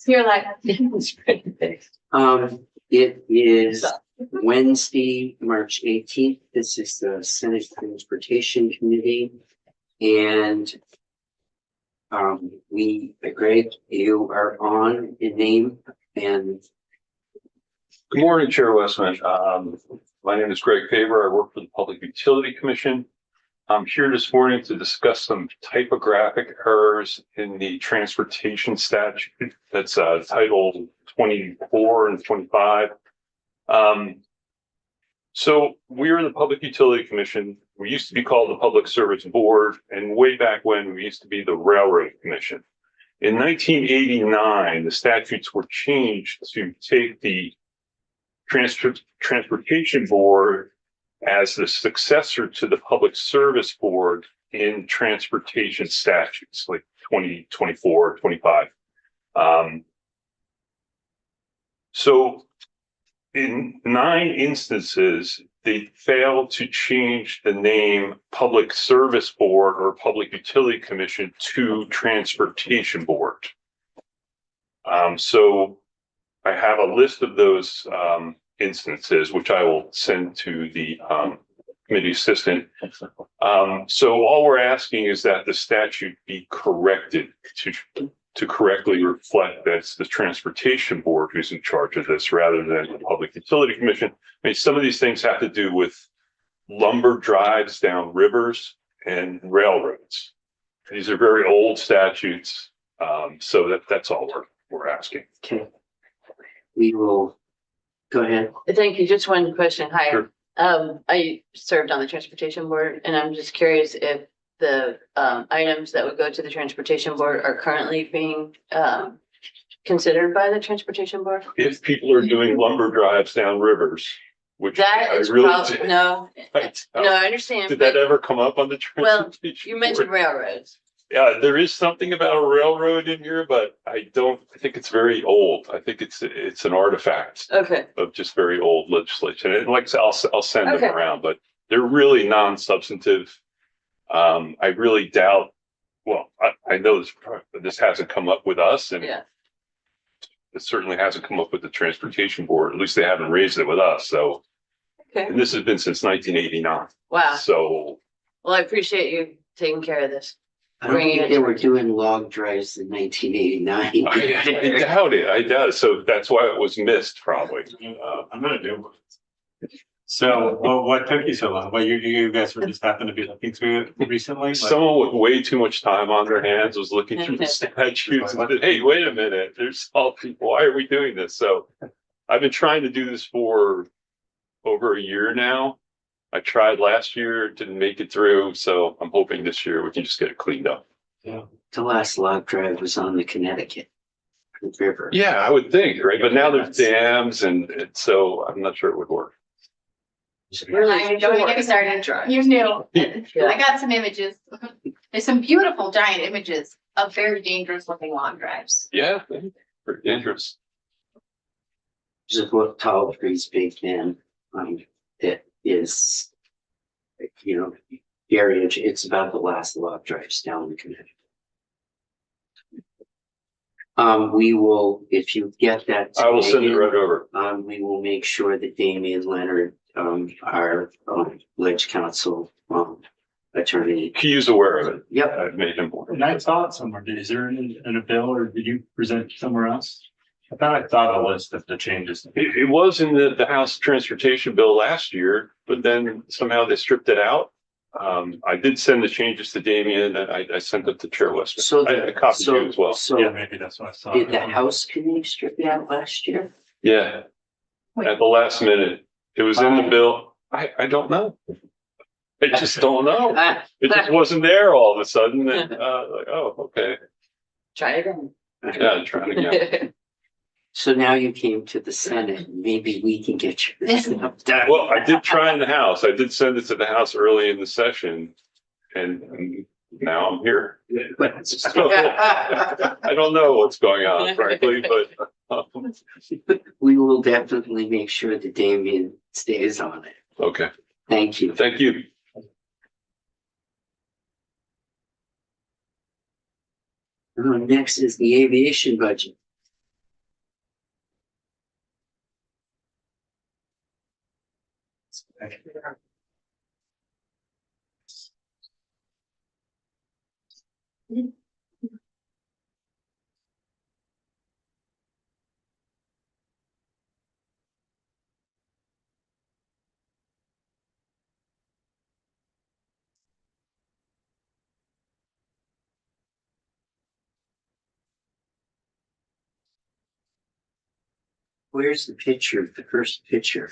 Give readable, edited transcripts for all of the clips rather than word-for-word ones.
You're like. It is Wednesday, March 18th. This is the Senate Transportation Committee. And Greg, you are on in name and. Good morning, Chair Westman. My name is Greg Faber. I work for the Public Utility Commission. I'm here this morning to discuss some typographic errors in the transportation statute that's titled 24 and 25. So we're in the Public Utility Commission. We used to be called the Public Service Board, and way back when we used to be the Railroad Commission. In 1989, the statutes were changed to take the Transportation Board as the successor to the Public Service Board in transportation statutes like 2024, 25. So in 9 instances, they failed to change the name Public Service Board or Public Utility Commission to Transportation Board. So I have a list of those instances, which I will send to the committee assistant. So all we're asking is that the statute be corrected to correctly reflect that it's the Transportation Board who's in charge of this rather than the Public Utility Commission. I mean, some of these things have to do with lumber drives down rivers and railroads. These are very old statutes. So that's all we're asking. Okay. We will go ahead. Thank you. Just one question. Hi. Sure. I served on the transportation board and I'm just curious if the items that would go to the transportation board are currently being considered by the transportation board. If people are doing lumber drives down rivers, which That I is really probably, did. no, I I understand. Did but- that ever come up on the Well, transportation? you mentioned board? railroads. Yeah, there is something about a railroad in here, but I think it's very old. I think it's an artifact Okay. of just very old legislation. And like I said, I'll send Okay. them around, but they're really non-substantive. I really doubt, well, I know this hasn't come up with us and Yeah. it certainly hasn't come up with the Transportation Board. At least they haven't raised it with us. So, Okay. and this has been since 1989. Wow. So, Well, I appreciate you taking care of this. I don't think they were doing log drives in 1989. I doubt it. I doubt it. So that's why it was missed probably. I'm gonna do it. So, well, what took you so long? Well, you guys were just happened to be looking through it recently? Like- Someone with way too much time on their hands was looking through the statutes and said, hey, wait a minute, there's all people, why are we doing this? So I've been trying to do this for over a year now. I tried last year, didn't make it through. So I'm hoping this year we can just get it cleaned up. Yeah. The last log drive was on the Connecticut River. Yeah, I would think, right? But now there's dams and so I'm not sure it would work. Really? Don't even get me started. You're new. Yeah. I got some images. There's some beautiful giant images of very dangerous looking log drives. Yeah, pretty dangerous. Just what tall trees, big man. It is, the area, it's about the last log drives down the Connecticut. We will, if you get that. I will send it right over. We will make sure that Damian Leonard, our ledge council attorney. He is aware of it. Yep. I've made him aware. And I saw it somewhere. Is there in a bill or did you present somewhere else? I thought I saw a list of the changes. It was in the House Transportation Bill last year, but then somehow they stripped it out. I did send the changes to Damian and I sent it to Chair Westman. So, I copied you as well. So Yeah, maybe that's what I saw. did the House committee strip it out last year? Yeah, at the last minute. It was in the bill. I don't know. I just don't know. It just wasn't there all of a sudden. And, like, oh, okay. Try again. Yeah, trying again. So now you came to the Senate, maybe we can get your stuff done. Well, I did try in the House. I did send it to the House early in the session and now I'm here. So, I don't know what's going on, frankly, but We will definitely make sure that Damian stays on it. okay. Thank you. Thank you. Next is the aviation budget. Where's the picture, the first picture?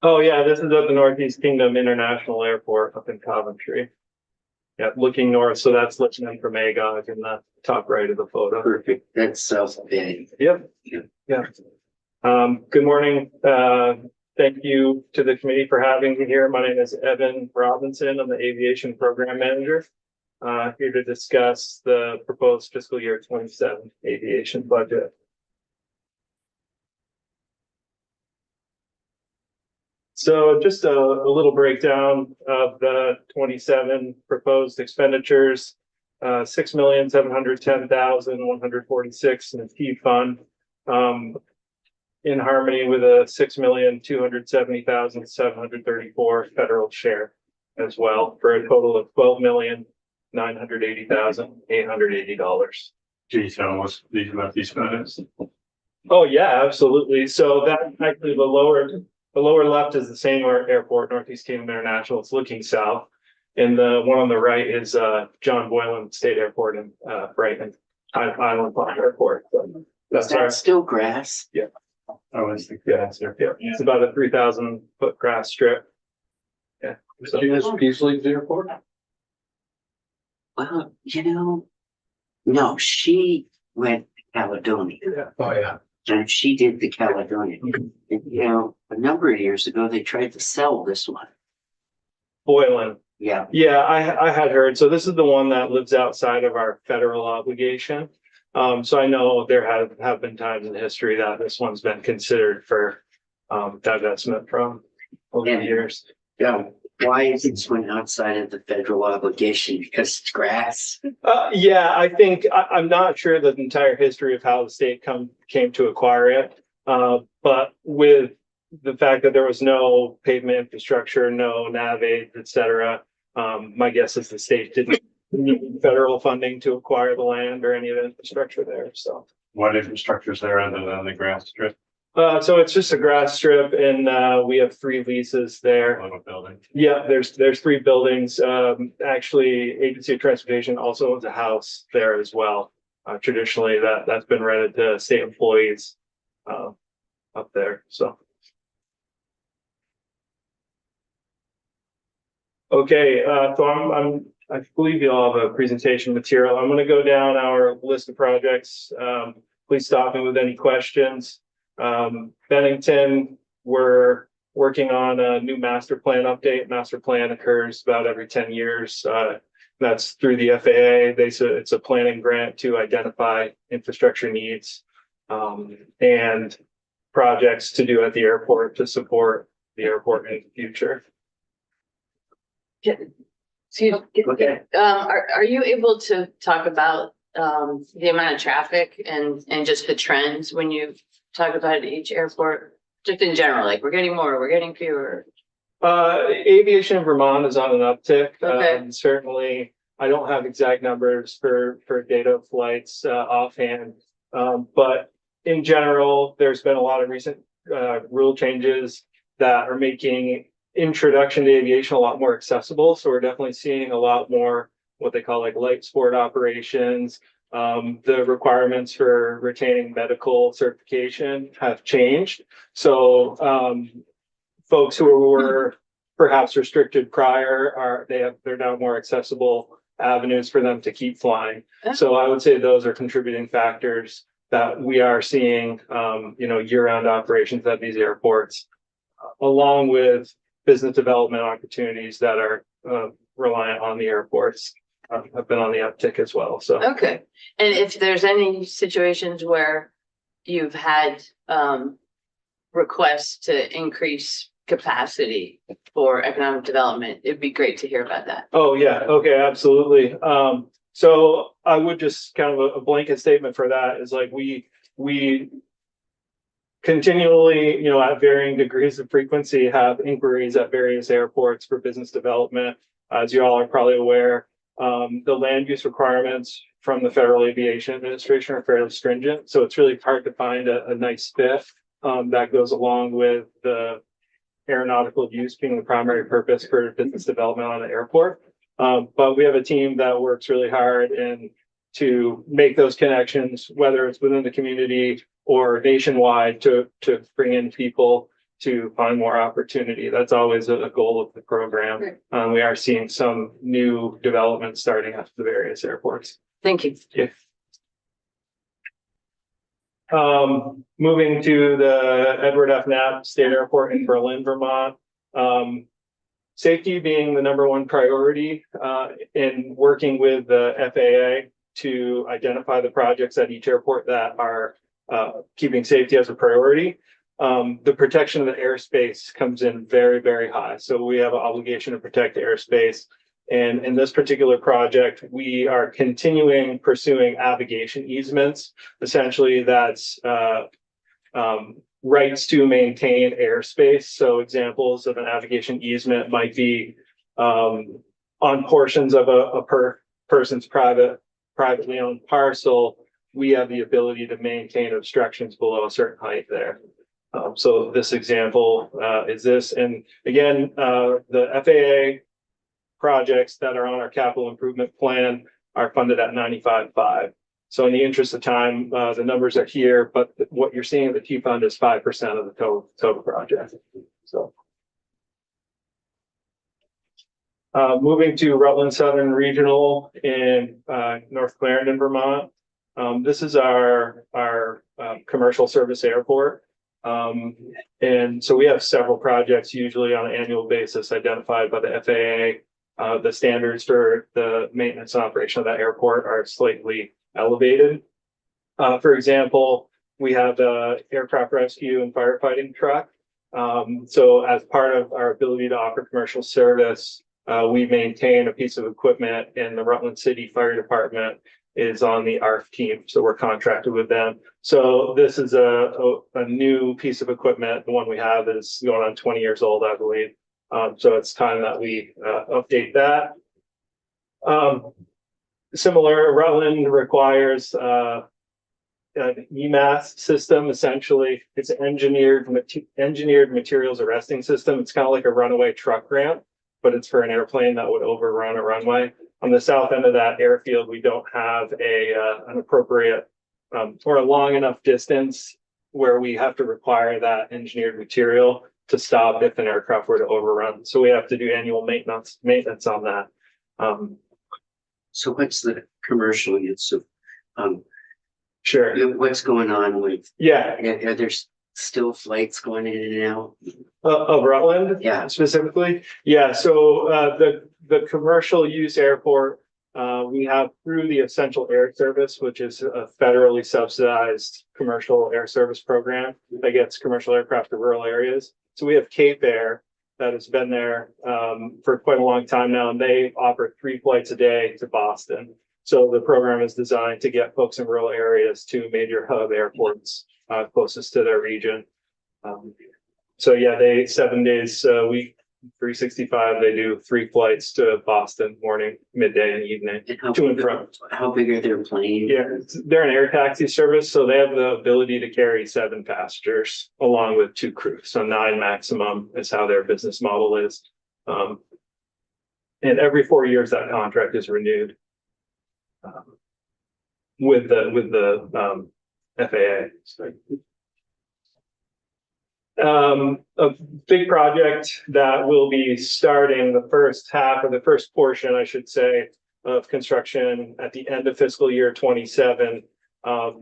Oh, yeah, this is at the Northeast Kingdom International Airport up in Coventry. Yeah, looking north, so that's looking in from Magog in the top right of the photo. Perfect, that's South Bend. Yep, yeah. Good morning. Thank you to the committee for having me here. My name is Evan Robinson. I'm the Aviation Program Manager. Here to discuss the proposed fiscal year 27 aviation budget. So just a little breakdown of the 27 proposed expenditures. 6,710,146 in the T fund. In harmony with a 6,270,734 federal share as well, for a total of $12,980,880. Geez, I almost these about these minutes. Oh, yeah, absolutely. So that actually the lower left is the same airport, Northeast Kingdom International. It's looking south. And the one on the right is John Boylan State Airport in Brighton, Island Park Airport. So Is that still grass? I was thinking. yeah, it's about a 3,000 foot grass strip. Yeah. So, Peasley's Airport? Well, no, she went to Caledonia. Oh, yeah. And she did the Caledonia. And, a number of years ago, they tried to sell this one. Boylan. Yeah, Yeah, I had heard. So this is the one that lives outside of our federal obligation. So I know there have been times in history that this one's been considered for divestment from over the years. yeah. Why is this one outside of the federal obligation? Because it's grass? Yeah, I think I'm not sure the entire history of how the state came to acquire it. But with the fact that there was no pavement infrastructure, no nav aids, et cetera, my guess is the state didn't need federal funding to acquire the land or any of the infrastructure there. So, What infrastructure is there other than the grass strip, so it's just a grass strip, and we have 3 leases there. little building? Yeah, there's 3 buildings. Actually, Agency of Transportation also owns a house there as well. Traditionally, that's been rented to state employees up there. So. Okay, so I believe you all have a presentation material. I'm going to go down our list of projects. Please stop me with any questions. Bennington, we're working on a new master plan update. Master plan occurs about every 10 years. That's through the FAA. It's a planning grant to identify infrastructure needs and projects to do at the airport to support the airport in the future. Okay. Are you able to talk about the amount of traffic and just the trends when you talk about each airport, just in general, like we're getting more, we're getting fewer? Aviation in Vermont is on an uptick. Okay. Certainly, I don't have exact numbers for data of flights offhand, but in general, there's been a lot of recent rule changes that are making introduction to aviation a lot more accessible. So we're definitely seeing a lot more what they call like light sport operations. The requirements for retaining medical certification have changed. So folks who were perhaps restricted prior they're now more accessible avenues for them to keep flying. So I would say those are contributing factors that we are seeing year-round operations at these airports, along with business development opportunities that are reliant on the airports have been on the uptick as well. So Okay, and if there's any situations where you've had requests to increase capacity for economic development, it'd be great to hear about that. oh yeah, okay, absolutely. So I would just kind of a blanket statement for that is like we continually, at varying degrees of frequency, have inquiries at various airports for business development. As you all are probably aware, the land use requirements from the Federal Aviation Administration are fairly stringent. So it's really hard to find a nice fit that goes along with the aeronautical use being the primary purpose for business development on the airport. But we have a team that works really hard and to make those connections, whether it's within the community or nationwide, to bring in people to find more opportunity. That's always a goal of the program. We are seeing some new developments starting at the various airports. Thank you. Yeah. Moving to the Edward F. Knapp State Airport in Berlin, Vermont. Safety being the number one priority, in working with the FAA to identify the projects at each airport that are keeping safety as a priority. The protection of the airspace comes in very, very high. So we have an obligation to protect airspace. And in this particular project, we are continuing pursuing navigation easements. Essentially, that's rights to maintain airspace. So examples of a navigation easement might be on portions of a person's privately owned parcel. We have the ability to maintain obstructions below a certain height there. So this example is this. And again, the FAA projects that are on our capital improvement plan are funded at 95.5. So in the interest of time, the numbers are here, but what you're seeing in the T fund is 5% of the total project. So moving to Rutland Southern Regional in North Clarendon, Vermont. This is our commercial service airport. And so we have several projects usually on an annual basis identified by the FAA. The standards for the maintenance and operation of that airport are slightly elevated. For example, we have the aircraft rescue and firefighting truck. So as part of our ability to offer commercial service, we maintain a piece of equipment, and the Rutland City Fire Department is on the ARF team. So we're contracted with them. So this is a new piece of equipment. The one we have is going on 20 years old, I believe. So it's time that we update that. Similar, Rutland requires an EMAS system. Essentially, it's an engineered materials arresting system. It's kind of like a runaway truck ramp, but it's for an airplane that would overrun a runway. On the south end of that airfield, we don't have an appropriate or a long enough distance where we have to require that engineered material to stop if an aircraft were to overrun. So we have to do annual maintenance on that. So what's the commercial use of, Sure. what's going on with, Yeah. are there still flights going in and out? Of Rutland? Yeah. Specifically? Yeah. So the commercial use airport, we have through the Essential Air Service, which is a federally subsidized commercial air service program that gets commercial aircraft to rural areas. So we have Cape Air that has been there for quite a long time now, and they offer 3 flights a day to Boston. So the program is designed to get folks in rural areas to major hub airports closest to their region. So yeah, they 7 days a week, 365, they do 3 flights to Boston, morning, midday, and evening, And to and from. how big are their planes? Yeah, they're an air taxi service, so they have the ability to carry 7 passengers along with 2 crews. So 9 maximum is how their business model is. And every 4 years, that contract is renewed with the FAA. So, a big project that will be starting the first half, or the first portion, I should say, of construction at the end of fiscal year 27.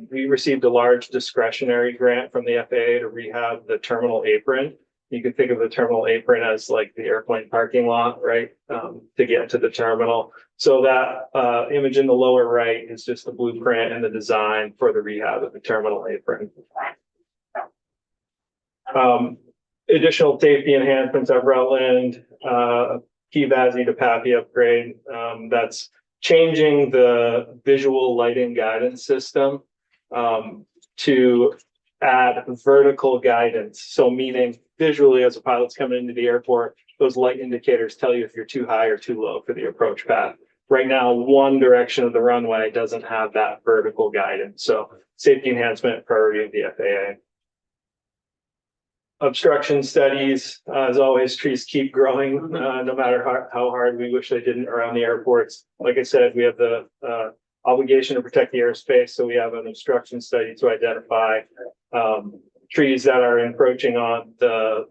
We received a large discretionary grant from the FAA to rehab the terminal apron. You can think of the terminal apron as like the airplane parking lot, right? To get to the terminal. So that image in the lower right is just the blueprint and the design for the rehab of the terminal apron. Additional safety enhancements at Rutland, Key Valley to PAPI upgrade. That's changing the visual lighting guidance system to add vertical guidance. So meaning visually as a pilot's coming into the airport, those light indicators tell you if you're too high or too low for the approach path. Right now, one direction of the runway doesn't have that vertical guidance. So safety enhancement priority of the FAA. Obstruction studies, as always, trees keep growing, no matter how hard we wish they didn't around the airports. Like I said, we have the obligation to protect the airspace. So we have an obstruction study to identify trees that are encroaching on the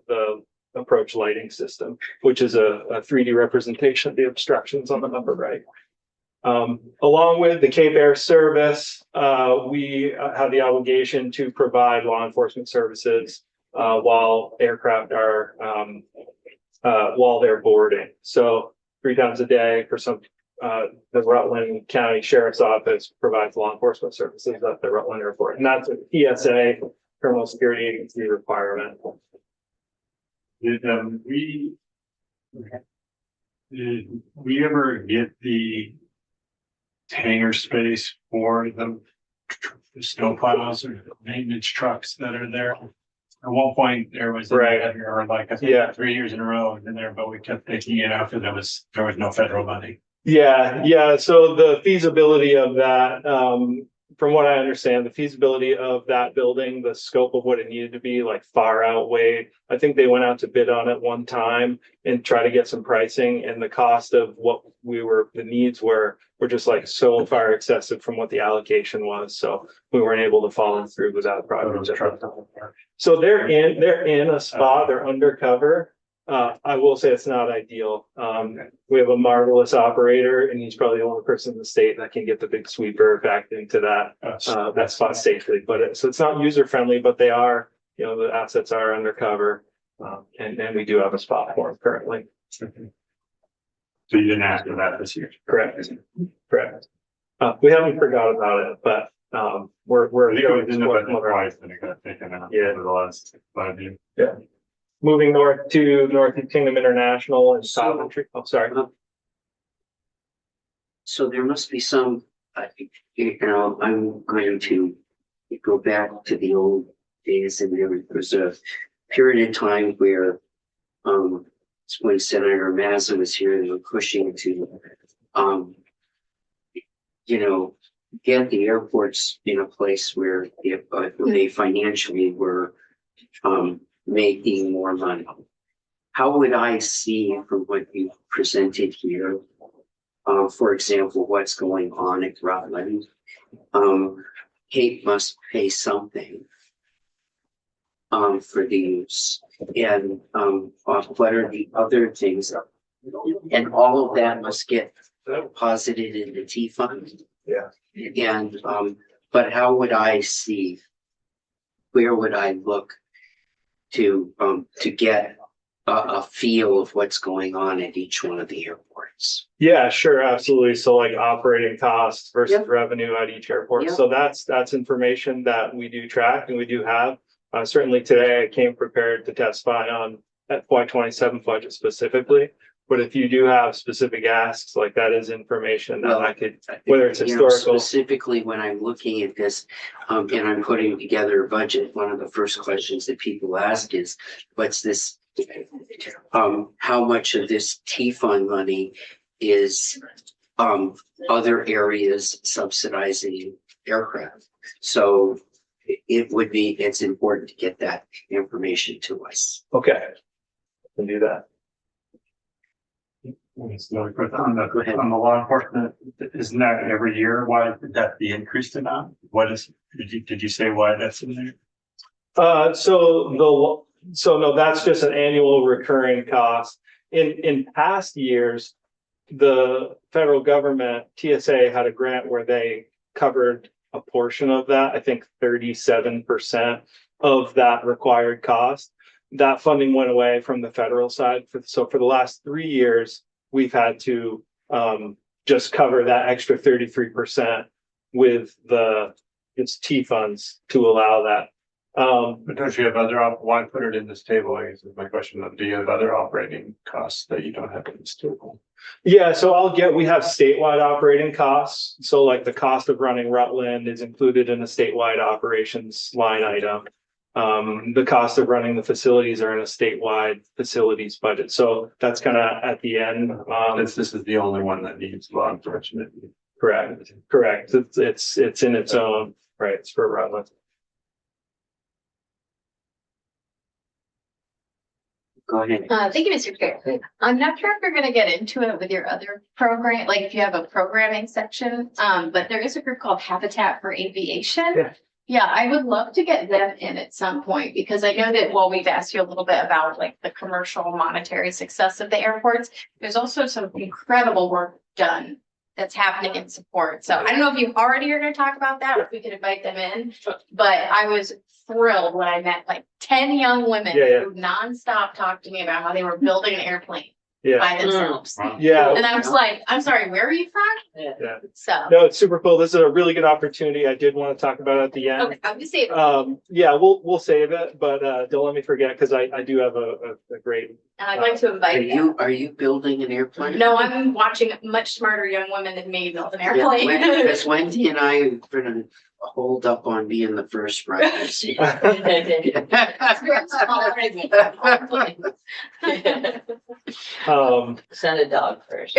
approach lighting system, which is a 3D representation of the obstructions on the upper right. Along with the Cape Air Service, we have the obligation to provide law enforcement services while aircraft are while they're boarding. So 3 times a day for some, the Rutland County Sheriff's Office provides law enforcement services at the Rutland Airport, and that's a TSA, Criminal Security Agency requirement. Did we ever get the hangar space for the snow plows or maintenance trucks that are there? At one point, there was Right. or like I think 3 years in a row in there, but we kept taking it out because there was no federal money. Yeah. So the feasibility of that, from what I understand, the feasibility of that building, the scope of what it needed to be, like far outweighed. I think they went out to bid on it one time and try to get some pricing, and the cost of what the needs were just like so far excessive from what the allocation was. So we weren't able to follow through with that project. So they're in a spot, they're undercover. I will say it's not ideal. We have a marvelous operator, and he's probably the only person in the state that can get the big sweeper back into that spot safely. But so it's not user friendly, but they are, the assets are undercover, and we do have a spot for them currently. So you didn't ask for that this year? Correct. We haven't forgot about it, but we're I think it was in the budget twice and it got taken out over the last 5 years. Yeah. Moving north to Northeast Kingdom International and Coventry. Oh, sorry. So there must be some, I'm going to go back to the old days, and there was a period of time where, when Senator Mazza was here, they were pushing to, get the airports in a place where they financially were, making more money. How would I see from what you presented here, for example, what's going on at Rutland? Cape must pay something for the use, and what are the other things? And all of that must get deposited in the T fund. Yeah. And but how would I see? Where would I look to get a feel of what's going on at each one of the airports? Yeah, sure, absolutely. So like operating costs versus Yep. revenue at each airport. Yep. So that's information that we do track and we do have. Certainly today I came prepared to testify on FY27 budget specifically. But if you do have specific asks, like that is information that Well, I could, whether it's historical. Specifically, when I'm looking at this, and I'm putting together a budget, one of the first questions that people ask is, what's this? How much of this T fund money is other areas subsidizing aircraft? So it's important to get that information to us. Okay, I can do that. So quick on Go ahead. the law enforcement, isn't that every year? Why did that the increased amount? Did you say why that's in there? So no, that's just an annual recurring cost. In past years, the federal government, TSA, had a grant where they covered a portion of that. I think 37% of that required cost. That funding went away from the federal side. So for the last 3 years, we've had to just cover that extra 33% with its T funds to allow that. But don't you have why put it in this table? I guess is my question. Do you have other operating costs that you don't have in this table? Yeah, so we have statewide operating costs. So like the cost of running Rutland is included in the statewide operations line item. The cost of running the facilities are in a statewide facilities budget. So that's kind of at the end. This is the only one that needs law enforcement. Correct. It's in its own rights for Rutland. Go ahead. Thank you, Mr. Chair. I'm not sure if you're gonna get into it with your other program, like if you have a programming section, but there is a group called Habitat for Aviation. Yeah. Yeah, I would love to get them in at some point because I know that while we've asked you a little bit about like the commercial monetary success of the airports, there's also some incredible work done that's happening in support. So I don't know if you already are gonna talk about that, or if we could invite them in. But I was thrilled when I met like 10 young women Yeah. who nonstop talked to me about how they were building an airplane Yeah. by themselves. Yeah. And I was like, I'm sorry, where are you from? Yeah. So, No, it's super cool. This is a really good opportunity. I did want to talk about it at the end. okay, I'm just saying. Yeah, we'll save it, but don't let me forget because I do have a great. And I'd like to invite you. Are you building an airplane? No, I'm watching much smarter young women than me build an Yeah, airplane. because Wendy and I are gonna hold up on being the first runners. It's very small. Send a dog first.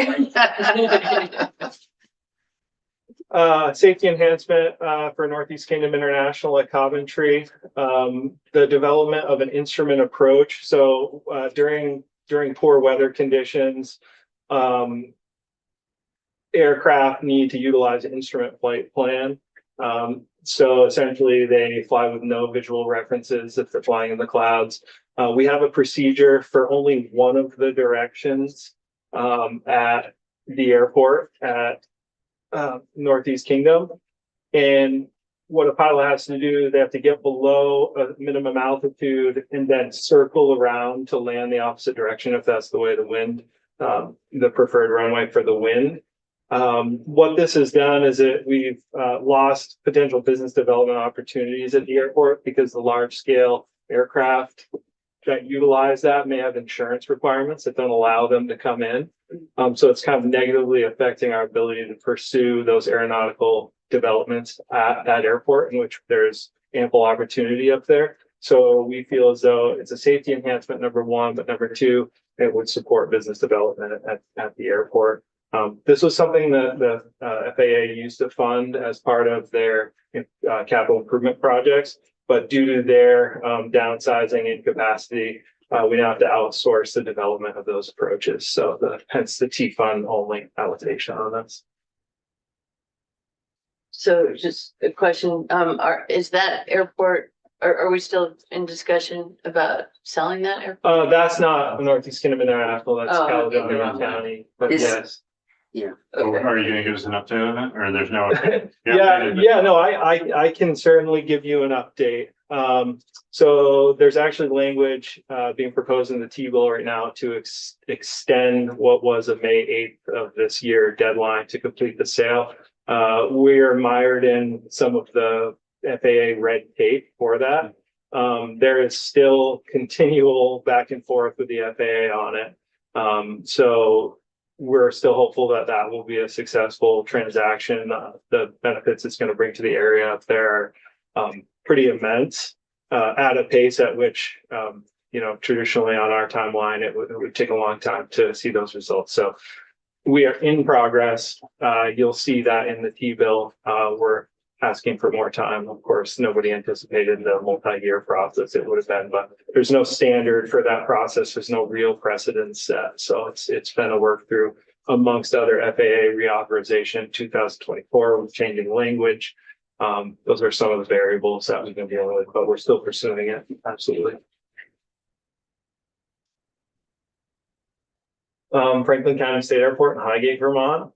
Safety enhancement for Northeast Kingdom International at Coventry. The development of an instrument approach. So during poor weather conditions, aircraft need to utilize an instrument flight plan. So essentially they fly with no visual references if they're flying in the clouds. We have a procedure for only one of the directions at the airport at Northeast Kingdom. And what a pilot has to do, they have to get below a minimum altitude and then circle around to land the opposite direction if that's the way the wind, the preferred runway for the wind. What this has done is that we've lost potential business development opportunities at the airport because the large scale aircraft that utilize that may have insurance requirements that don't allow them to come in. So it's kind of negatively affecting our ability to pursue those aeronautical developments at that airport in which there's ample opportunity up there. So we feel as though it's a safety enhancement, number one, but number two, it would support business development at the airport. This was something that the FAA used to fund as part of their capital improvement projects, but due to their downsizing and capacity, we now have to outsource the development of those approaches. So hence the T fund only allocation on this. So just a question, is that airport, are we still in discussion about selling that airport? That's not Northeast Kingdom International, that's Oh, Caledonia okay. County, but This- yes. Are you gonna give us an update on it, or there's no update? Yeah, no, I can certainly give you an update. So there's actually language being proposed in the T-bill right now to extend what was a May 8th of this year deadline to complete the sale. We're mired in some of the FAA red tape for that. There is still continual back and forth with the FAA on it. So we're still hopeful that that will be a successful transaction. The benefits it's going to bring to the area up there are pretty immense at a pace at which, traditionally on our timeline, it would take a long time to see those results. So we are in progress. You'll see that in the T-bill. We're asking for more time. Of course, nobody anticipated the multi-year process it would have been, but there's no standard for that process. There's no real precedent set. So it's been a work through amongst other FAA reauthorization 2024 with changing language. Those are some of the variables that we've been dealing with, but we're still pursuing it. Absolutely. Franklin County State Airport in Highgate, Vermont.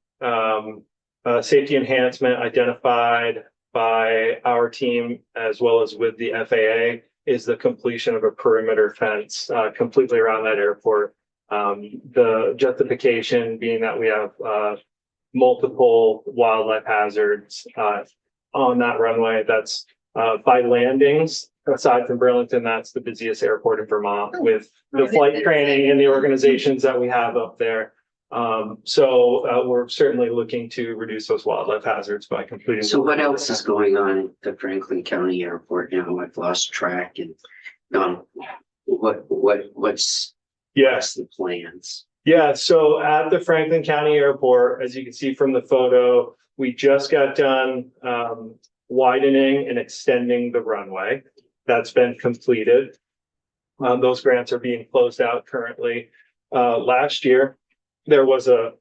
Safety enhancement identified by our team as well as with the FAA is the completion of a perimeter fence completely around that airport. The justification being that we have multiple wildlife hazards on that runway. That's by landings. Aside from Burlington, that's the busiest airport in Vermont with the flight training and the organizations that we have up there. We're certainly looking to reduce those wildlife hazards by completing. So what else is going on at the Franklin County Airport now? I've lost track and, what's Yes. the plans? Yeah, so at the Franklin County Airport, as you can see from the photo, we just got done widening and extending the runway. That's been completed. Those grants are being closed out currently. Last year, there was a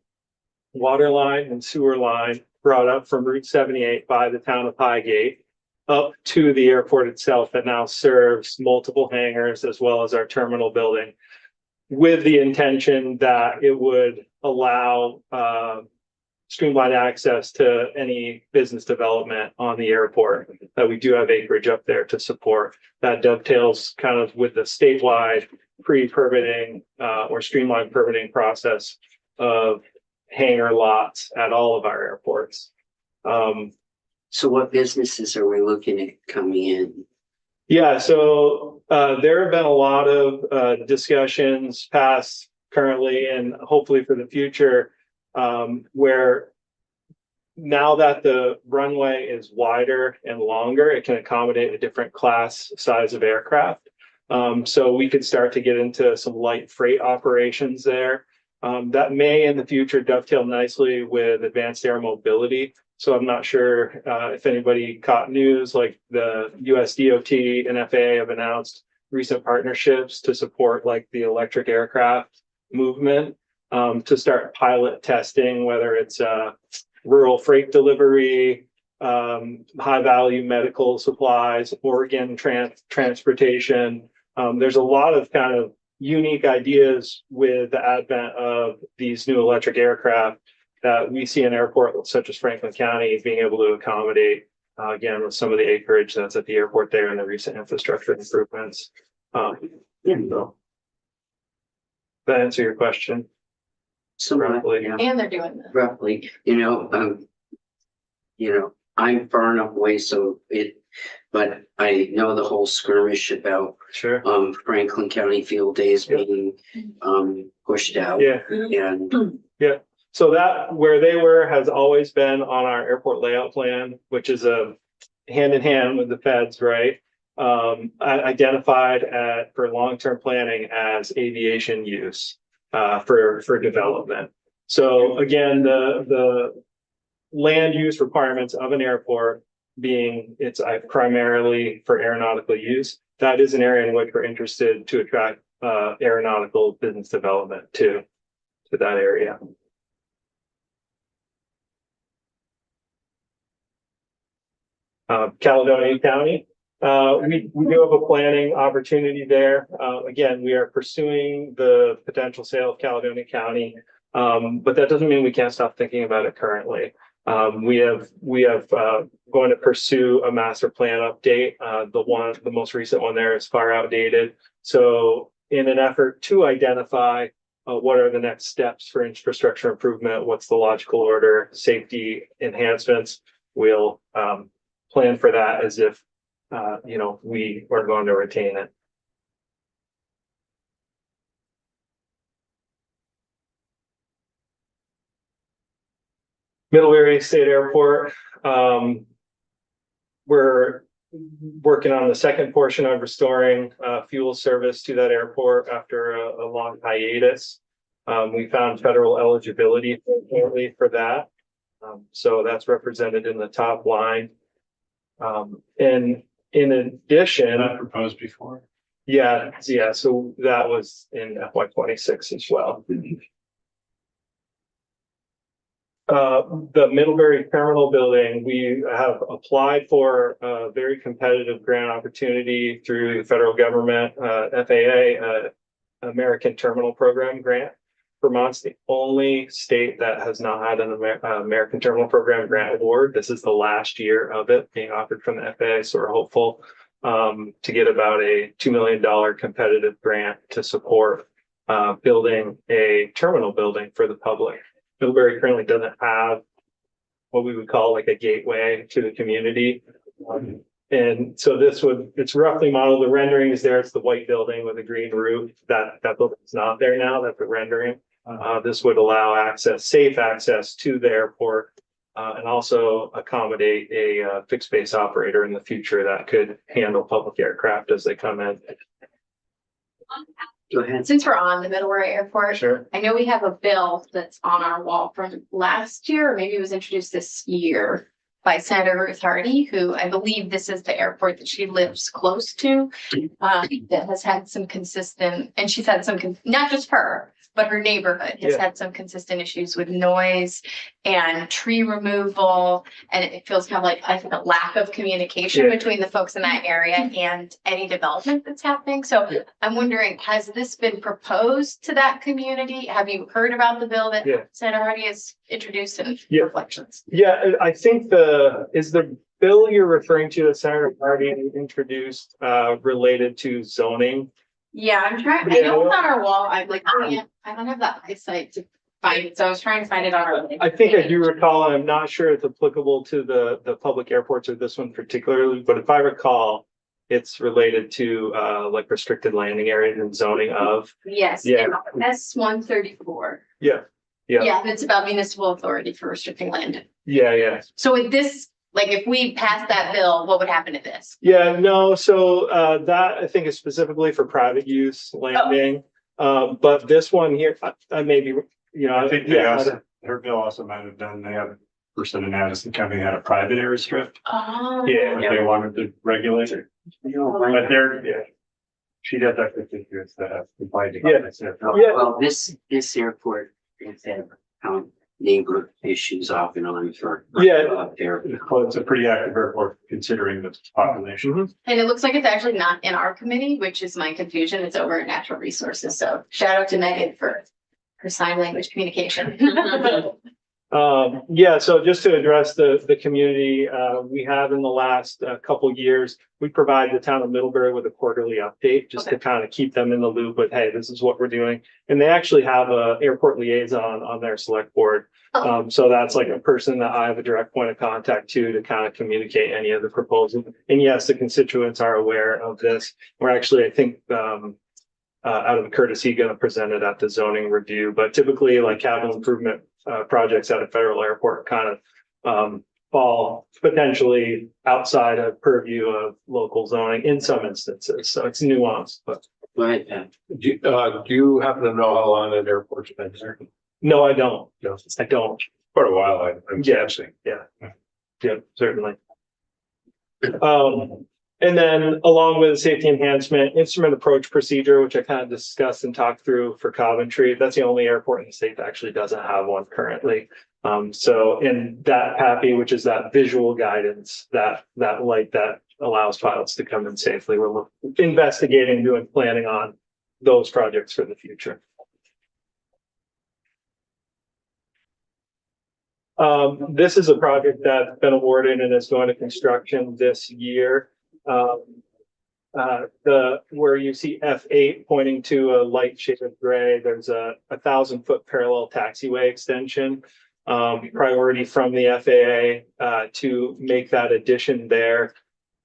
water line and sewer line brought up from Route 78 by the town of Highgate up to the airport itself that now serves multiple hangars as well as our terminal building, with the intention that it would allow streamlined access to any business development on the airport, that we do have acreage up there to support. That dovetails kind of with the statewide pre-permitting or streamlined permitting process of hangar lots at all of our airports. So what businesses are we looking at coming in? Yeah, so there have been a lot of discussions past, currently, and hopefully for the future, where now that the runway is wider and longer, it can accommodate a different class size of aircraft. So we could start to get into some light freight operations there. That may in the future dovetail nicely with advanced air mobility. So I'm not sure if anybody caught news, like the US DOT and FAA have announced recent partnerships to support like the electric aircraft movement, to start pilot testing, whether it's rural freight delivery, high value medical supplies, organ transportation. There's a lot of kind of unique ideas with the advent of these new electric aircraft that we see in airports such as Franklin County being able to accommodate, again, with some of the acreage that's at the airport there and the recent infrastructure improvements. So that answer your question? So Roughly. yeah, And they're doing this. roughly, I'm far enough away, but I know the whole skirmish about Sure. Franklin County Field Days Yep. being pushed out. Yeah. And So that where they were has always been on our airport layout plan, which is a hand in hand with the feds, right? Identified for long-term planning as aviation use for development. So again, the land use requirements of an airport being it's primarily for aeronautical use. That is an area in which we're interested to attract aeronautical business development to that area. Caledonia County. We do have a planning opportunity there. Again, we are pursuing the potential sale of Caledonia County, but that doesn't mean we can't stop thinking about it currently. We have going to pursue a master plan update. The most recent one there is far outdated. So in an effort to identify what are the next steps for infrastructure improvement, what's the logical order, safety enhancements, we'll plan for that as if we are going to retain it. Middlebury State Airport. We're working on the second portion of restoring fuel service to that airport after a long hiatus. We found federal eligibility for that. So that's represented in the top line. And in addition, That proposed before. yeah, so that was in FY26 as well. The Middlebury Terminal Building, we have applied for a very competitive grant opportunity through the federal government, FAA, American Terminal Program grant. Vermont's the only state that has not had an American Terminal Program grant award. This is the last year of it being offered from the FAA, so we're hopeful to get about a $2 million competitive grant to support building a terminal building for the public. Middlebury currently doesn't have what we would call like a gateway to the community. And so it's roughly modeled. The rendering is there. It's the white building with a green roof. That building is not there now. That's a rendering. This would allow safe access to the airport, and also accommodate a fixed base operator in the future that could handle public aircraft as they come in. Go ahead. Since we're on the Middleborough Airport, Sure. I know we have a bill that's on our wall from last year, or maybe it was introduced this year by Senator Ruth Hardy, who I believe this is the airport that she lives close to. That has had some consistent, and she's had some, not just her, but her neighborhood has Yeah. had some consistent issues with noise and tree removal. And it feels kind of like, I think, a lack of communication Yeah. between the folks in that area and any development that's happening. So Yeah. I'm wondering, has this been proposed to that community? Have you heard about the bill that Yeah. Senator Hardy has introduced in Yeah. reflections? Yeah, I think is the bill you're referring to that Senator Hardy introduced, related to zoning? Yeah, I'm trying, I know it's on our wall. I don't have that eyesight to find it, so I was trying to find it on our. I think I do recall, and I'm not sure it's applicable to the public airports or this one particularly, but if I recall, it's related to, like restricted landing areas and zoning of. Yes, Yeah. S-134. Yeah. Yeah, it's about municipal authority for restricting land. Yeah. So with this, like, if we pass that bill, what would happen to this? Yeah, no, so that I think is specifically for private use landing. But this one here, I maybe, I think they yeah, also, her bill also might have done, they have a person in Addison County had a private airstrip, Oh. Yeah. but they wanted to regulate it. But they're, yeah. She does have constituents that have complained Yeah. about this. Yeah. Well, this airport has had neighbor issues off and on for. Yeah. There. Well, it's a pretty active airport considering the population. Mhm. And it looks like it's actually not in our committee, which is my confusion. It's over at Natural Resources. So shout out to Megan for her sign language communication. Yeah, so just to address the community, we have in the last couple years, we provide the town of Middlebury with a quarterly update just to kind of keep them in the loop with, hey, this is what we're doing. And they actually have a airport liaison on their select board. So that's like a person that I have a direct point of contact to kind of communicate any of the proposals. And yes, the constituents are aware of this. We're actually, I think, out of courtesy, going to present it at the zoning review, but typically like capital improvement projects at a federal airport kind of fall potentially outside of purview of local zoning in some instances. So it's nuanced, but Go ahead, Pat. Do you happen to know how long that airport's been there? no, I don't. No. I don't. For a while, I'm guessing. Yeah, certainly. And then along with the safety enhancement, instrument approach procedure, which I kind of discussed and talked through for Coventry. That's the only airport in the state that actually doesn't have one currently. So in that PAPI, which is that visual guidance, that light that allows pilots to come in safely, we're investigating, doing planning on those projects for the future. This is a project that's been awarded and is going to construction this year. Where you see F8 pointing to a light shade of gray, there's a 1,000-foot parallel taxiway extension. Priority from the FAA to make that addition there.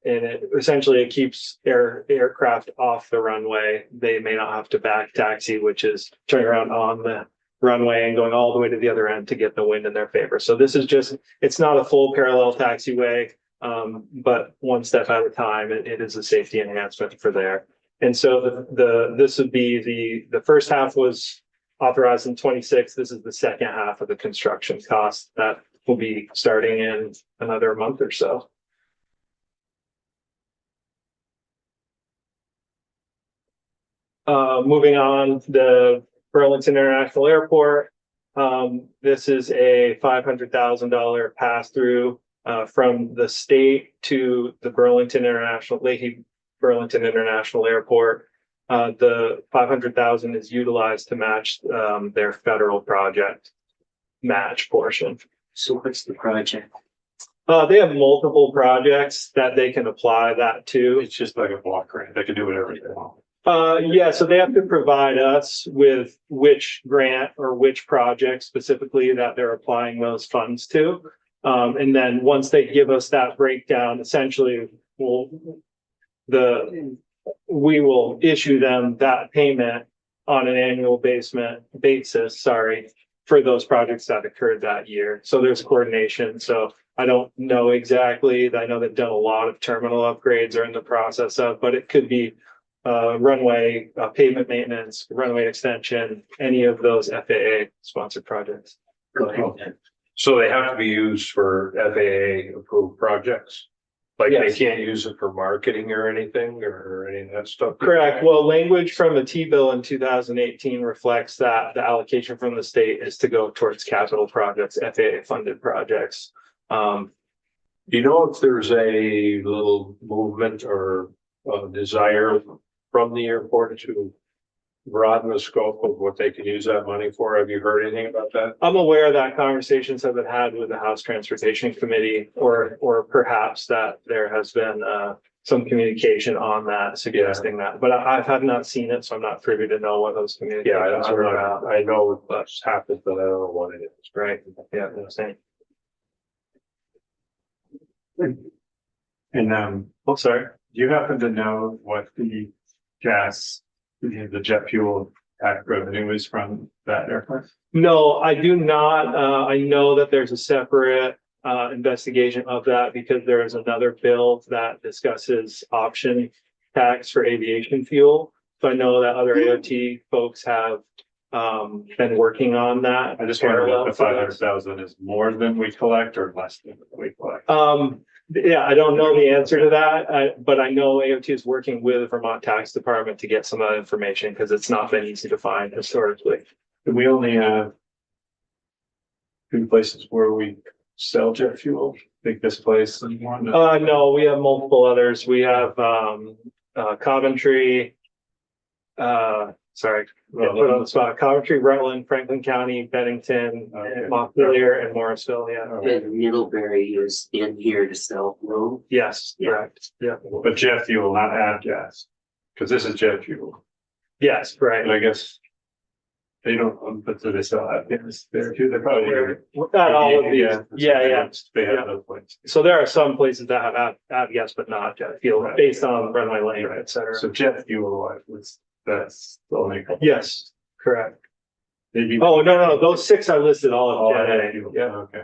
And it keeps aircraft off the runway. They may not have to back taxi, which is turning around on the runway and going all the way to the other end to get the wind in their favor. So this is it's not a full parallel taxiway. But one step at a time, it is a safety enhancement for there. And so this would be the first half was authorized in 26. This is the second half of the construction cost that will be starting in another month or so. Moving on, the Burlington International Airport. This is a $500,000 pass through from the state to the Leahy Burlington International Airport. The 500,000 is utilized to match their federal project match portion. So what's the project? They have multiple projects that they can apply that to. It's just like a block grant. They can do whatever they want. Yeah, so they have to provide us with which grant or which project specifically that they're applying those funds to. And then once they give us that breakdown, essentially we will issue them that payment on an annual basis, for those projects that occurred that year. So there's coordination. So I don't know exactly. I know they've done a lot of terminal upgrades or in the process of, but it could be runway, pavement maintenance, runway extension, any of those FAA sponsored projects. Go ahead. So they have to be used for FAA approved projects? Like they Yes. can't use it for marketing or anything or any of that stuff? Correct. Well, language from the T-bill in 2018 reflects that the allocation from the state is to go towards capital projects, FAA funded projects. Do you know if there's a little movement or desire from the airport to broaden the scope of what they can use that money for? Have you heard anything about that? I'm aware that conversations have been had with the House Transportation Committee, or perhaps that there has been some communication on that suggesting that, but I have not seen it, so I'm not privy to know what those Yeah, communications are about. I know what's happened, but I don't know what it is. Right, yeah, I'm saying. And, Oh, sorry. do you happen to know what the the jet fuel tax revenue is from that airport? No, I do not. I know that there's a separate investigation of that because there is another bill that discusses option tax for aviation fuel. So I know that other AOT folks have been working on that. I just wonder Parallel if the to that. 500,000 is more than we collect or less than we collect. Yeah, I don't know the answer to that, but I know AOT is working with the Vermont Tax Department to get some of that information because it's not been easy to find historically. We only have two places where we sell jet fuel. I think this place and one. No, we have multiple others. We have Coventry. Sorry, put on the spot. Coventry, Rutland, Franklin County, Bennington, Montpelier, and Morrisville. Yeah. And Middlebury is in here to sell fuel. Yes, correct. Yeah. But jet fuel, not avgas, because this is jet fuel. Yes, And right. I guess they don't, but do they still have gas there too? They're probably. Not all of these. Yeah. They Yeah. have those places. So there are some places that have avgas, but not jet fuel, Right. based on runway lane, Right. et cetera. So jet fuel that's the only. Yes, correct. Maybe. Oh, no, those 6 I listed all All of jet Jet. fuel. Yeah. Okay.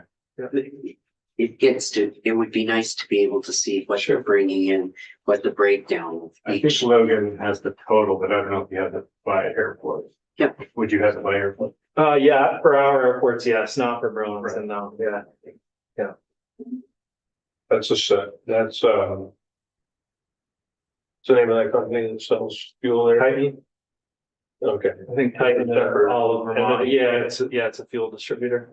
It would be nice to be able to see what Sure. they're bringing in, what the breakdown of I think each. Logan has the total, but I don't know if you have it by airport. Yep. Would you have it by airport? Yeah, for our airports, yes, not for Burlington, no, yeah. That's what's the name of that company that sells fuel there? Titan, Okay. I think Titan, all of Vermont, yeah, it's a fuel distributor.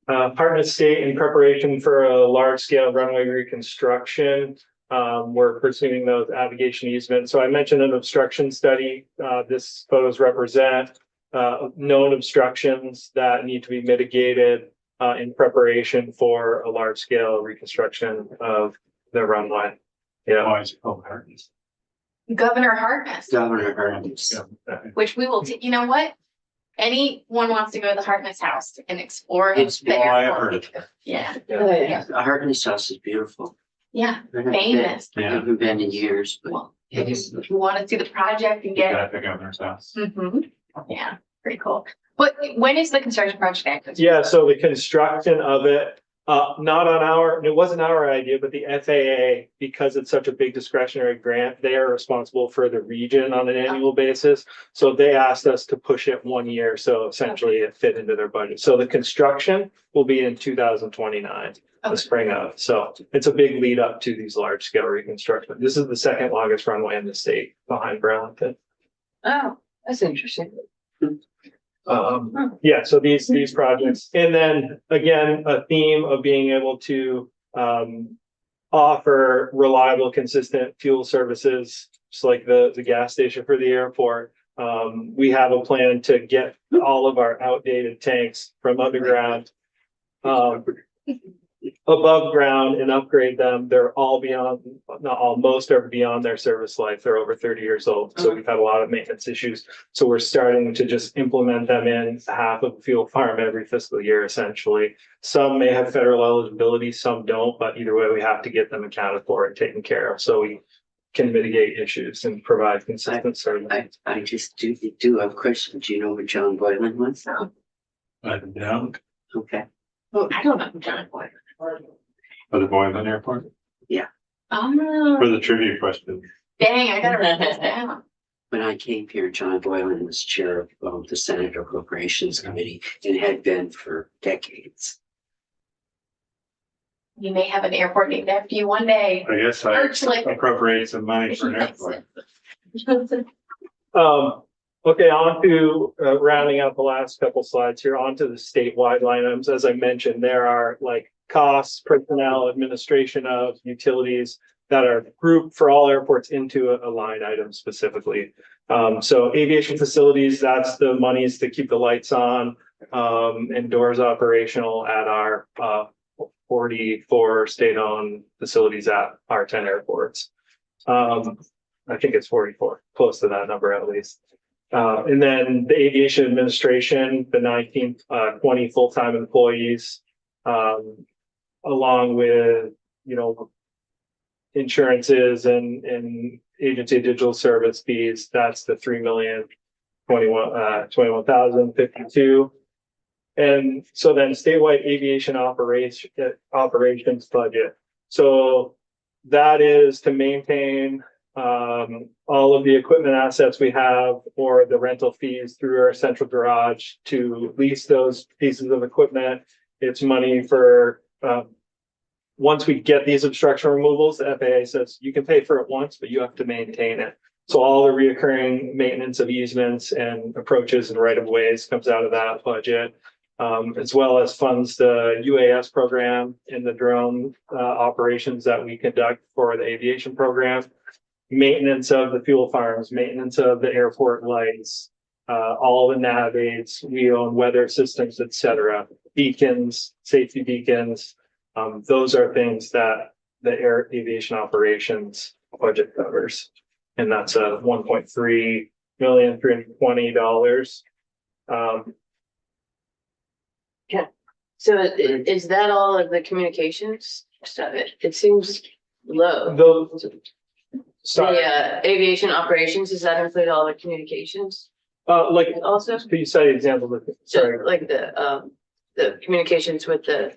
Hartnett State, in preparation for a large scale runway reconstruction, we're pursuing those navigation easements. So I mentioned an obstruction study. This photos represent known obstructions that need to be mitigated in preparation for a large scale reconstruction of the runway. Yeah. Oh, it's called Hartness. Governor Hartness, Governor Ernst. Yeah. which we will, you know what? Anyone wants to go to the Hartness House and explore. It's- the Oh, I airport. heard it. Yeah, Oh, yeah. The Hartness House is beautiful. yeah, I haven't famous. been- I haven't been in years, but Well, it is. if you want to see the project and get, At the governor's house. Mhm. Yeah, pretty cool. But when is the construction project active? Yeah, so the construction of it, not on it wasn't our idea, but the FAA, because it's such a big discretionary grant, they are responsible for the region on an annual basis. So they asked us to push it 1 year, so essentially it fit into their budget. So the construction will be in 2029, the Okay. spring of. So it's a big lead up to these large scale reconstruction. This is the second longest runway in the state behind Burlington. Oh, that's interesting. Yeah, so these projects, and then again, a theme of being able to offer reliable, consistent fuel services, just like the gas station for the airport. We have a plan to get all of our outdated tanks from underground above ground and upgrade them. They're all beyond, not all, most are beyond their service life. They're over 30 years old. So we've had a lot of maintenance issues. So we're starting to just implement them in half of the fuel farm every fiscal year, essentially. Some may have federal eligibility, some don't, but either way, we have to get them accounted for and taken care of. So we can mitigate issues and provide consistent service. I just do have a question. Do you know what John Boylan was? I don't, Okay. Oh, I don't know who John Boyd. for the Boylan Airport, Oh, for the trivia question. dang, I gotta write this down. When I came here, John Boylan was chair of the Senate Appropriations Committee and had been for decades. You may have an airport named after you one day. I guess I Virtually. appropriate some money for an airport. Okay, on to rounding out the last couple slides here, onto the statewide line items. As I mentioned, there are like costs, personnel, administration of utilities that are grouped for all airports into a line item specifically. So aviation facilities, that's the monies to keep the lights on and doors operational at our 44 state-owned facilities at our 10 airports. I think it's 44, close to that number at least. And then the aviation administration, the 20 full-time employees, along with, insurances and agency digital service fees, that's the 3,021,052. And so then statewide aviation operations budget. So that is to maintain all of the equipment assets we have or the rental fees through our central garage to lease those pieces of equipment. It's money for once we get these obstruction removals, the FAA says you can pay for it once, but you have to maintain it. So all the reoccurring maintenance of easements and approaches and right of ways comes out of that budget, as well as funds the UAS program and the drone operations that we conduct for the aviation program. Maintenance of the fuel farms, maintenance of the airport lights, all the nav aids, we own weather systems, etc. Beacons, safety beacons. Those are things that the air aviation operations budget covers. And that's a $1.3,320. So is that all of the communications stuff? It seems low. Those, The sorry, aviation operations, does that include all the communications like, also? could you cite examples of, sorry, Like the communications with the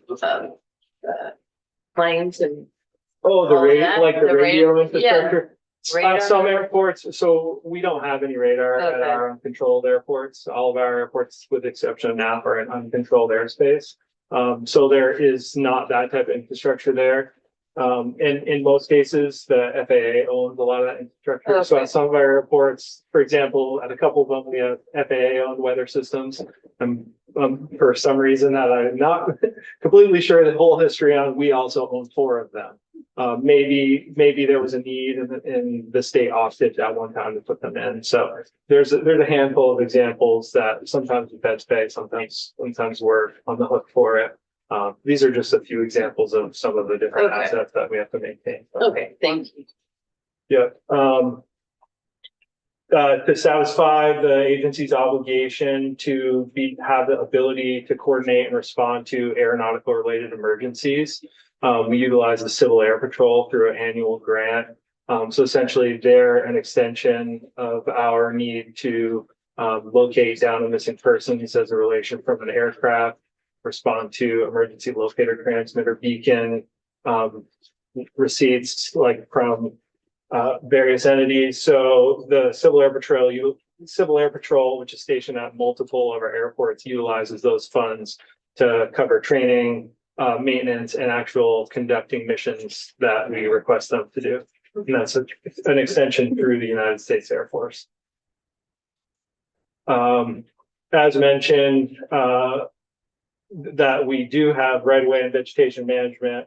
planes and oh, the all of radio, that? like the The radio radar- infrastructure? radar? Some airports, so we don't have any radar at Okay. our uncontrolled airports. All of our airports, with the exception of NAP, are in uncontrolled airspace. So there is not that type of infrastructure there. And in most cases, the FAA owns a lot of that infrastructure. So Okay. at some of our airports, for example, at a couple of them, we have FAA owned weather systems. For some reason that I'm not completely sure the whole history on, we also own 4 of them. Maybe there was a need and the state opted at one time to put them in. So there's a handful of examples that sometimes the feds pay, sometimes we're on the hook for it. These are just a few examples of some of the different Okay. assets that we have to maintain. Okay, thank you. Yeah. To satisfy the agency's obligation to have the ability to coordinate and respond to aeronautical related emergencies, we utilize the Civil Air Patrol through an annual grant. So essentially they're an extension of our need to locate down a missing persons as a relation from an aircraft, respond to emergency locator transmitter beacon, receipts like from various entities. So the Civil Air Patrol, which is stationed at multiple of our airports, utilizes those funds to cover training, maintenance, and actual conducting missions that we request them to do. And that's an extension through the United States Air Force. As mentioned, that we do have right-of-way and vegetation management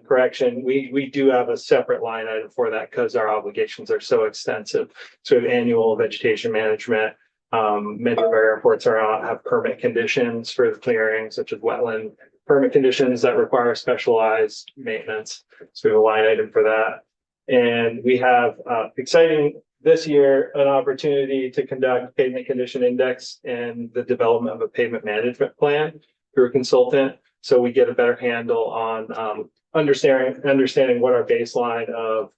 correction. We do have a separate line item for that because our obligations are so extensive. So we have annual vegetation management. Many of our airports have permit conditions for the clearing, such as wetland permit conditions that require specialized maintenance. So we have a line item for that. And we have exciting this year, an opportunity to conduct pavement condition index and the development of a pavement management plan through a consultant. So we get a better handle on understanding what our baseline of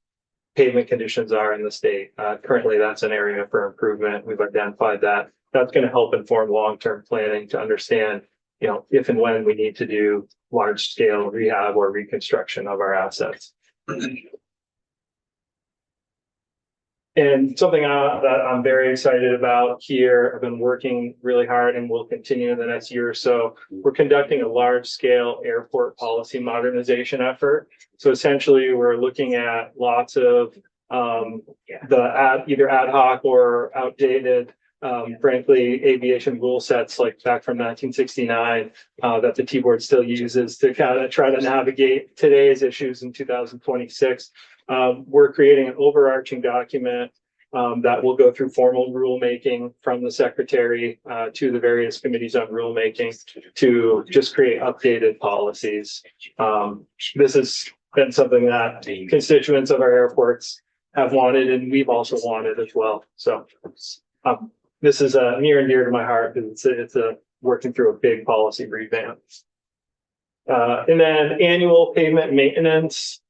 pavement conditions are in the state. Currently, that's an area for improvement. We've identified that. That's going to help inform long-term planning to understand, if and when we need to do large-scale rehab or reconstruction of our assets. And something that I'm very excited about here, I've been working really hard and will continue in the next year or so. We're conducting a large-scale airport policy modernization effort. So essentially, we're looking at lots of either ad hoc or outdated, frankly, aviation rule sets like back from 1969 that the T-Board still uses to kind of try to navigate today's issues in 2026. We're creating an overarching document that will go through formal rulemaking from the secretary to the various committees on rulemaking to just create updated policies. This has been something that constituents of our airports have wanted, and we've also wanted as well. So this is near and dear to my heart because it's working through a big policy revamp. And then annual pavement maintenance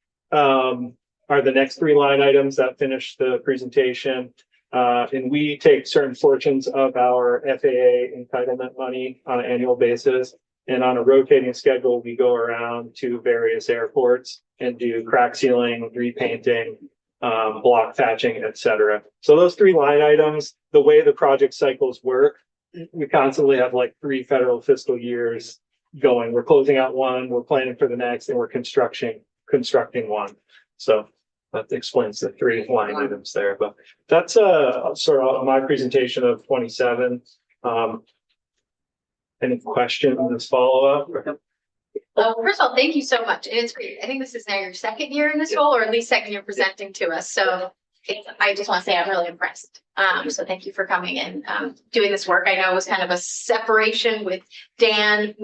are the next three line items that finish the presentation. And we take certain portions of our FAA entitlement money on an annual basis. And on a rotating schedule, we go around to various airports and do crack sealing, repainting, block patching, et cetera. So those three line items, the way the project cycles work, we constantly have like 3 federal fiscal years going. We're closing out one, we're planning for the next, and we're constructing one. So that explains the 3 line items there. But that's sort of my presentation of 27. Any questions, follow up? First of all, thank you so much. It's great. I think this is now your second year in this role, or at least second year presenting to us. So I just want to say I'm really impressed. So thank you for coming and doing this work. I know it was kind of a separation with Dan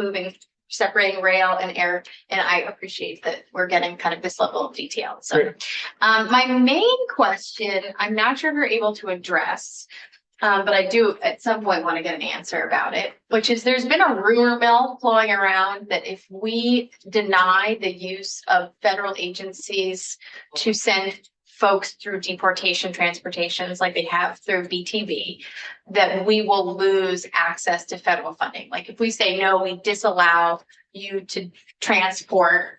separating rail and air, and I appreciate that we're getting kind of this level of detail. So my main question, I'm not sure if you're able to address, but I do at some point want to get an answer about it, which is there's been a rumor mill flowing around that if we deny the use of federal agencies to send folks through deportation transportations like they have through BTV, that we will lose access to federal funding. Like if we say, no, we disallow you to transport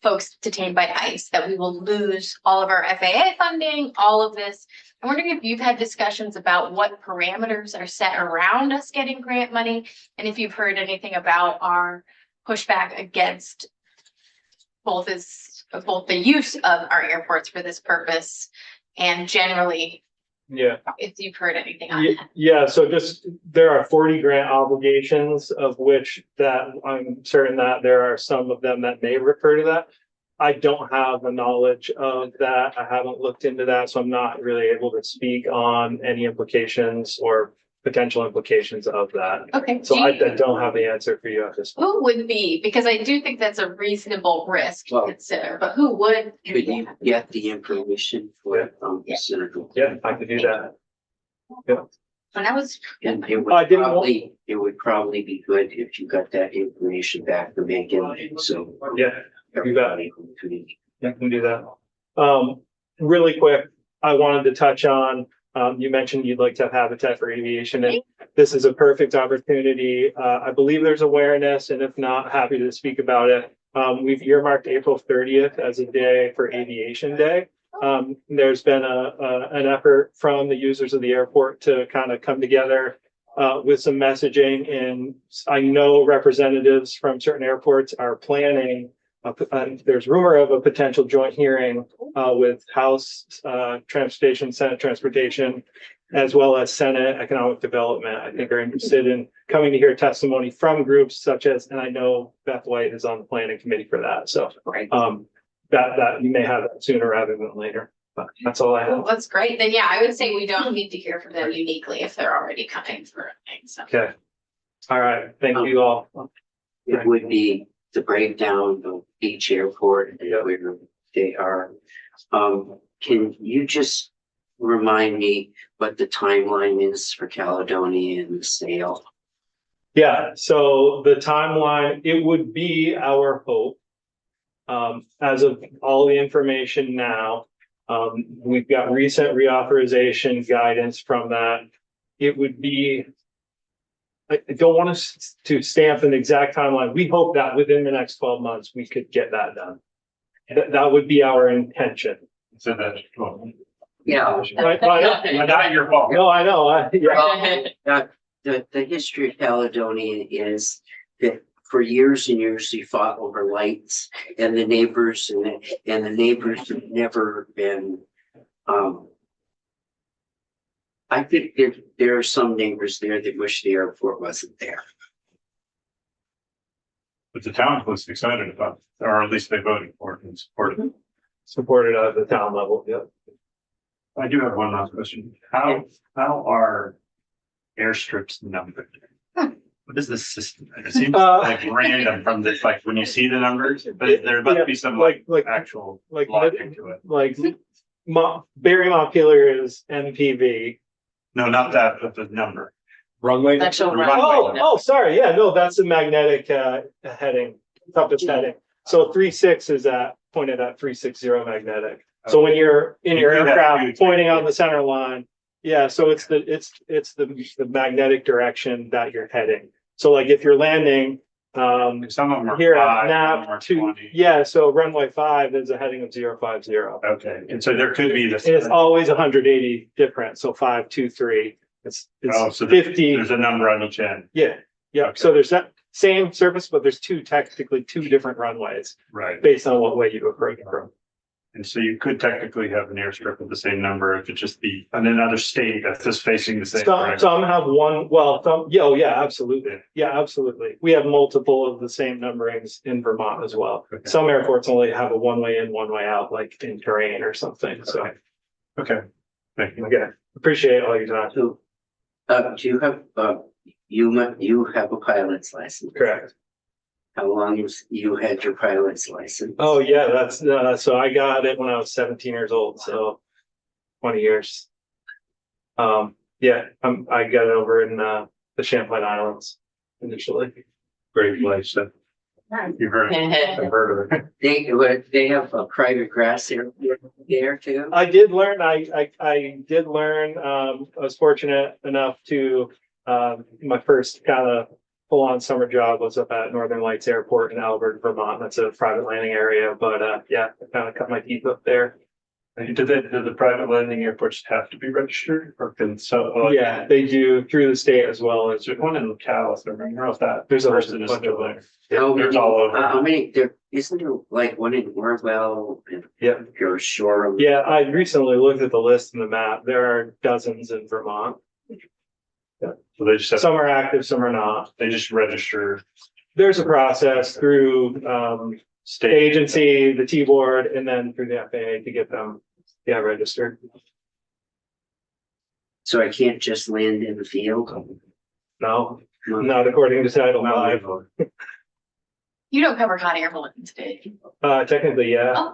folks detained by ICE, that we will lose all of our FAA funding, all of this. I'm wondering if you've had discussions about what parameters are set around us getting grant money, and if you've heard anything about our pushback against both the use of our airports for this purpose and generally, if you've heard anything on that. Yeah, so there are 40 grant obligations, of which that I'm certain that there are some of them that may refer to that. I don't have a knowledge of that. I haven't looked into that, so I'm not really able to speak on any implications or potential implications of that. Okay. So I don't have the answer for you at this point. Who would be, because I do think that's a reasonable risk to consider, but who would? Could you get the information for Senator? Yeah, I could do that. And that was. And it would probably be good if you got that information back from Megan, so. Everybody can do that. Really quick, I wanted to touch on, you mentioned you'd like to have Habitat for Aviation, and this is a perfect opportunity. I believe there's awareness, and if not, happy to speak about it. We've earmarked April 30th as a day for Aviation Day. There's been an effort from the users of the airport to kind of come together with some messaging, and I know representatives from certain airports are planning. There's rumor of a potential joint hearing with House Transportation, Senate Transportation, as well as Senate Economic Development. I think are interested in coming to hear testimony from groups such as, and I know Beth White is on the planning committee for that. So that you may have that sooner rather than later. But that's all I have. Well, that's great. Then I would say we don't need to hear from them uniquely if they're already coming for a thing. So. Okay. All right. Thank you all. It would be the breakdown of each airport and where they are. Can you just remind me what the timeline is for Caledonia and the sale? Yeah, so the timeline, it would be our hope. As of all the information now, we've got recent reauthorization guidance from that. It would be, I don't want us to stamp an exact timeline. We hope that within the next 12 months, we could get that done. That would be our intention. So that's, Yeah. not your fault. No, I know, yeah. The history of Caledonia is that for years and years, he fought over lights and the neighbors and the neighbors have never been, I think there are some neighbors there that wish the airport wasn't there. But the town was excited about it, or at least they voted for it and supported it. Supported at the town level, yeah. I do have one last question. How are airstrips numbered? What is the system? It seems like random from this, like when you see the numbers, but there must be some like actual logic to it. Like Barry Montpelier is MPV. No, not that, but the number. Runway. Actual The runway. Oh, sorry, yeah, no, that's a magnetic heading, compass heading. So 36 is pointed at 360 magnetic. So when you're in your You do have aircraft to- pointing on the center line, yeah, so it's the magnetic direction that you're heading. So like if you're landing Some of them are here at 5, some of them are nav 2, 20. yeah, so runway 5 is a heading of 050. Okay, and so there could be this. And it's always 180 different, so 5, 2, 3. It's Oh, so there- 50. There's a number on each end, Yeah, yeah. Okay. So there's that same surface, but there's technically two different runways right? based on what way you approach from. And so you could technically have an airstrip with the same number if it just be in another state that's just facing the same Some, direction. some have one, well, some, yeah, oh, yeah, absolutely. Yeah, absolutely. We have multiple of the same numberings in Vermont as well. Okay. Some airports only have a one way in, one way out, like in terrain or something. So Okay, thank you. again, appreciate all your time. So, do you have, you have a pilot's license? Correct. How long has you had your pilot's license? Oh, yeah, that's, so I got it when I was 17 years old, so 20 years. Yeah, I got it over in, the Champlain Islands initially. Great place. You heard it. I've heard of it. They have a private grass airport there too? I did learn, I did learn, I was fortunate enough to, my first kind of full-on summer job was up at Northern Lights Airport in Albert, Vermont. That's a private landing area, but, yeah, I kind of cut my teeth up there. Do the private landing airports have to be registered or can so? Yeah, they do through the state as well as, There's one in Calais, I remember if that There's a person is bunch still of them. there. How There's many- all over. How many, isn't there like one in Orwell and yeah. Pure Shore? Yeah, I recently looked at the list and the map. There are dozens in Vermont. So they just have, Some are active, some are not. they just register There's a process through the state. agency, the T-board, and then through the FAA to get them, yeah, registered. So I can't just land in the field? No, not according to Title V. You don't cover hot air balloons, do you? Technically, yeah.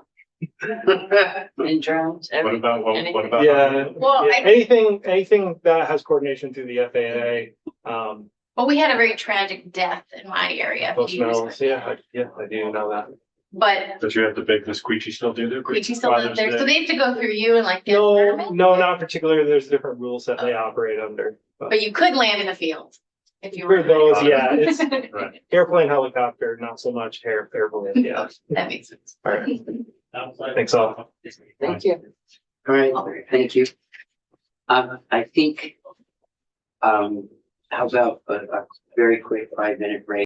In drones, What about, what about? Yeah. Well, Yeah, anything that has coordination through the FAA, Well, we had a very tragic death in my area. a Post few years Mills, ago. yeah, I do know that. But But you have to beg this Queechy still do there? Queechy still lives there, so they have to go through you and like. get a No, permit? no, not particularly. There's different rules that they operate under. But you could land in the field. If you For were. those, yeah, it's Right. airplane, helicopter, not so much airplane, yeah. That makes sense. All right. Thanks all. thank you. All right, thank you. I think, how about a very quick 5-minute break?